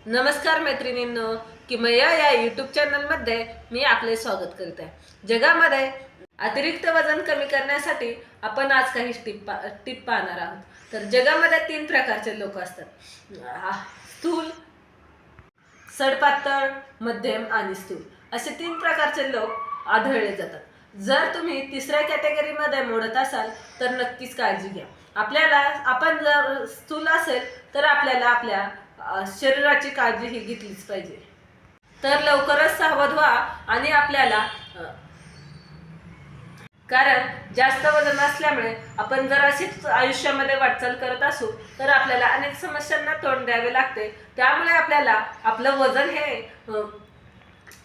नमस्कार मैत्रिणींनो, किमया या यूट्यूब चॅनलमध्ये मी आपले स्वागत करीत आहे। जगामध्ये अतिरिक्त वजन कमी करण्यासाठी आपण आज काही टिप पाहणार आहोत। तर जगामध्ये 3 प्रकारचे लोक असतात, स्थूल, सडपातळ, मध्यम आणि स्थूल असे 3 प्रकारचे लोक आढळले जातात। जर तुम्ही तिसऱ्या कॅटेगरीमध्ये मोडत असाल तर नक्कीच काळजी घ्या। आपण जर स्थूल असेल तर आपल्याला आपल्या शरीराची काळजी ही घेतलीच पाहिजे। तर लवकरच सावध व्हा आणि आपल्याला कारण जास्त वजन असल्यामुळे आपण जर अशीच आयुष्यामध्ये वाटचाल करत असू तर आपल्याला अनेक समस्यांना तोंड द्यावे लागते। त्यामुळे आपल्याला आपलं वजन हे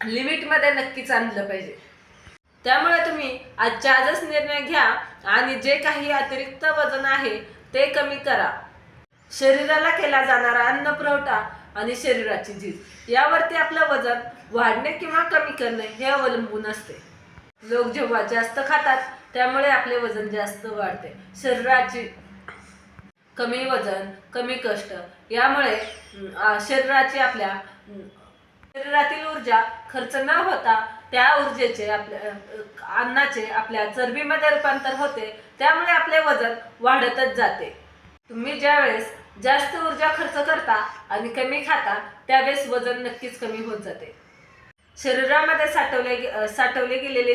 लिमिटमध्ये नक्कीच आणलं पाहिजे। त्यामुळे तुम्ही आजच्या आजच निर्णय घ्या आणि जे काही अतिरिक्त वजन आहे ते कमी करा। शरीराला केला जाणारा अन्न पुरवठा आणि शरीराची झीज यावरती आपलं वजन वाढणे किंवा कमी करणे हे अवलंबून असते। लोक जेव्हा जास्त खातात त्यामुळे आपले वजन जास्त वाढते। शरीराची कमी वजन, कमी कष्ट यामुळे शरीरातील ऊर्जा खर्च न होता त्या ऊर्जेचे अन्नाचे आपल्या चरबीमध्ये रूपांतर होते। त्यामुळे आपले वजन वाढतच जाते। तुम्ही ज्यावेळेस जास्त ऊर्जा खर्च करता आणि कमी खाता त्यावेळेस वजन नक्कीच कमी होत जाते। शरीरामध्ये साठवले गेलेले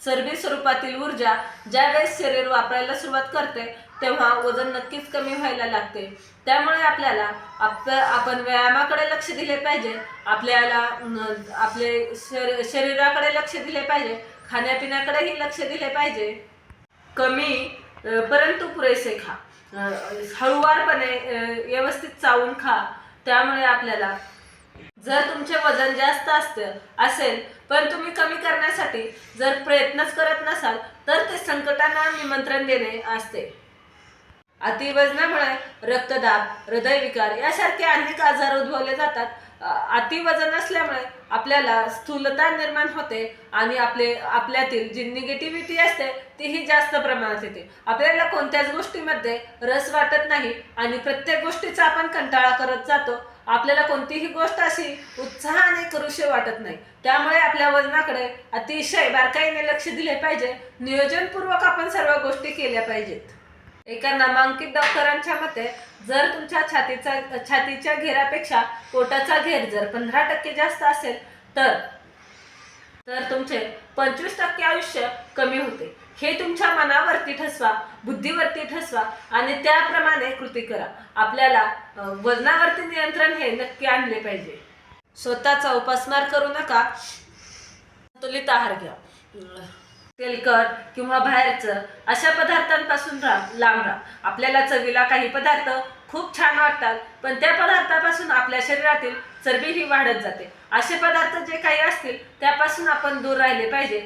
चरबी स्वरूपातील ऊर्जा ज्यावेळेस शरीर वापरायला सुरुवात करते तेव्हा वजन नक्कीच कमी व्हायला लागते। त्यामुळे आपण व्यायामाकडे लक्ष दिले पाहिजे, शरीराकडे लक्ष दिले पाहिजे, खाण्यापिण्याकडेही लक्ष दिले पाहिजे। कमी परंतु पुरेसे खा, हळूवारपणे व्यवस्थित चावून खा। त्यामुळे आपल्याला जर तुमचे वजन जास्त असेल पण तुम्ही कमी करण्यासाठी जर प्रयत्नच करत नसाल तर ते संकटांना निमंत्रण देणे असते। अतिवजनामुळे रक्तदाब, हृदयविकार यासारखे अनेक आजार उद्भवले जातात। अतिवजन असल्यामुळे आपल्याला स्थूलता निर्माण होते आणि आपल्यातील जी निगेटिव्हिटी असते तीही जास्त प्रमाणात येते। आपल्याला कोणत्याच गोष्टीमध्ये रस वाटत नाही आणि प्रत्येक गोष्टीचा आपण कंटाळा करत जातो। आपल्याला कोणतीही गोष्ट अशी उत्साहाने करूशी वाटत नाही। त्यामुळे आपल्या वजनाकडे अतिशय बारकाईने लक्ष दिले पाहिजे। नियोजनपूर्वक आपण सर्व गोष्टी केल्या पाहिजेत। एका नामांकित डॉक्टरांच्या मते जर तुमच्या छातीच्या घेरापेक्षा पोटाचा घेर जर 15% जास्त असेल तर तुमचे 25% आयुष्य कमी होते। हे तुमच्या मनावरती ठसवा, बुद्धीवरती ठसवा आणि त्याप्रमाणे कृती करा। आपल्याला वजनावरती नियंत्रण हे नक्की आणले पाहिजे। स्वतःचा उपासमार करू नका, संतुलित आहार घ्या। तेलकट किंवा बाहेरचं अशा पदार्थांपासून लांब राहा। आपल्याला चवीला काही पदार्थ खूप छान वाटतात पण त्या पदार्थापासून आपल्या शरीरातील चरबी ही वाढत जाते। असे पदार्थ जे काही असतील त्यापासून आपण दूर राहिले पाहिजे।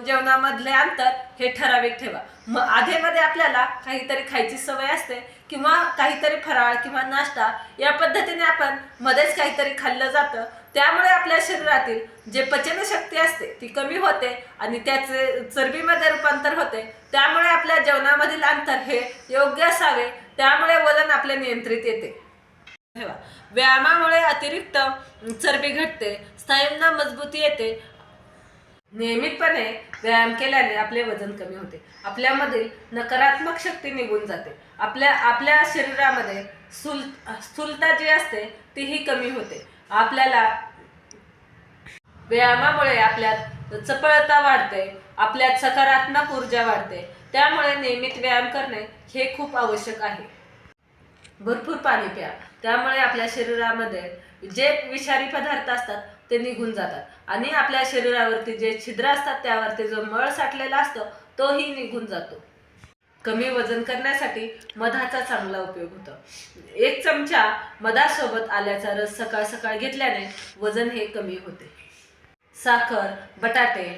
जेवणामधले अंतर हे ठराविक ठेवा। आधेमध्ये आपल्याला काहीतरी खायची सवय असते किंवा काहीतरी फराळ किंवा नाश्ता या पद्धतीने आपण मध्येच काहीतरी खाल्लं जातं। त्यामुळे आपल्या शरीरातील जे पचनशक्ती असते ती कमी होते आणि त्याचे चरबीमध्ये रूपांतर होते। त्यामुळे आपल्या जेवणामधील अंतर हे योग्य असावे। त्यामुळे वजन आपले नियंत्रित येते। व्यायामामुळे अतिरिक्त चरबी घटते, स्नायूंना मजबूती येते। नियमितपणे व्यायाम केल्याने आपले वजन कमी होते, आपल्यामधील नकारात्मक शक्ती निघून जाते, आपल्या शरीरामध्ये स्थूलता जी असते तीही कमी होते। आपल्याला व्यायामामुळे आपल्यात चपळता वाढते, आपल्यात सकारात्मक ऊर्जा वाढते। त्यामुळे नियमित व्यायाम करणे हे खूप आवश्यक आहे। भरपूर पाणी प्या, त्यामुळे आपल्या शरीरामध्ये जे विषारी पदार्थ असतात ते निघून जातात आणि आपल्या शरीरावरती जे छिद्र असतात त्यावरती जो मळ साठलेला असतो तोही निघून जातो। कमी वजन करण्यासाठी मधाचा चांगला उपयोग होतो। 1 चमचा मधासोबत आल्याचा रस सकाळ सकाळ घेतल्याने वजन हे कमी होते। साखर, बटाटे,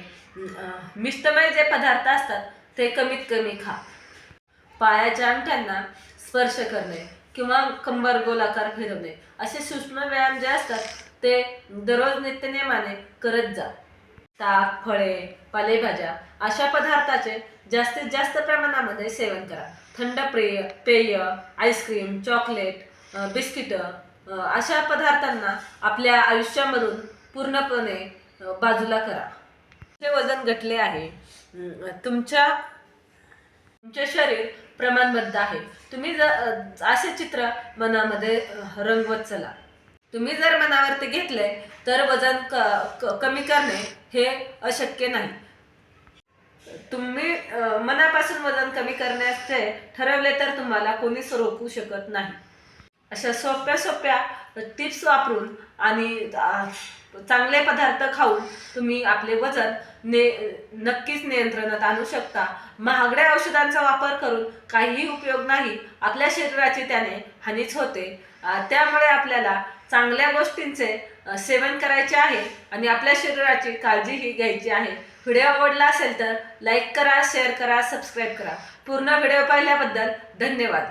मिष्टमय जे पदार्थ असतात ते कमीत कमी खा। पायाच्या अंगठ्यांना स्पर्श करणे किंवा कंबर गोलाकार फिरवणे असे सूक्ष्म व्यायाम जे असतात ते दररोज नित्यनेमाने करत जा। ताक, फळे, पालेभाज्या अशा पदार्थाचे जास्तीत जास्त प्रमाणामध्ये सेवन करा। थंड पेय, आईस्क्रीम, चॉकलेट, बिस्किटं अशा पदार्थांना आपल्या आयुष्यामधून पूर्णपणे बाजूला करा. तुमचे वजन घटले आहे, तुमचे शरीर प्रमाणबद्ध आहे. तुम्ही जर असे चित्र मनामध्ये रंगवत चला. तुम्ही जर मनावरती घेतले तर वजन कमी करणे हे अशक्य नाही. तुम्ही मनापासून वजन कमी करण्याचे ठरवले तर तुम्हाला कोणीच रोखू शकत नाही. अशा सोप्या टिप्स वापरून आणि चांगले पदार्थ खाऊन तुम्ही आपले वजन नक्कीच नियंत्रणात आणू शकता. महागड्या औषधांचा वापर करून काहीही उपयोग नाही. आपल्या शरीराची त्याने हानीच होते. त्यामुळे आपल्याला चांगल्या गोष्टींचे सेवन करायचे आहे आणि आपल्या शरीराची काळजीही घ्यायची आहे. व्हिडिओ आवडला असेल तर लाईक करा, शेअर करा, सबस्क्राईब करा. पूर्ण व्हिडिओ पाहिल्याबद्दल धन्यवाद.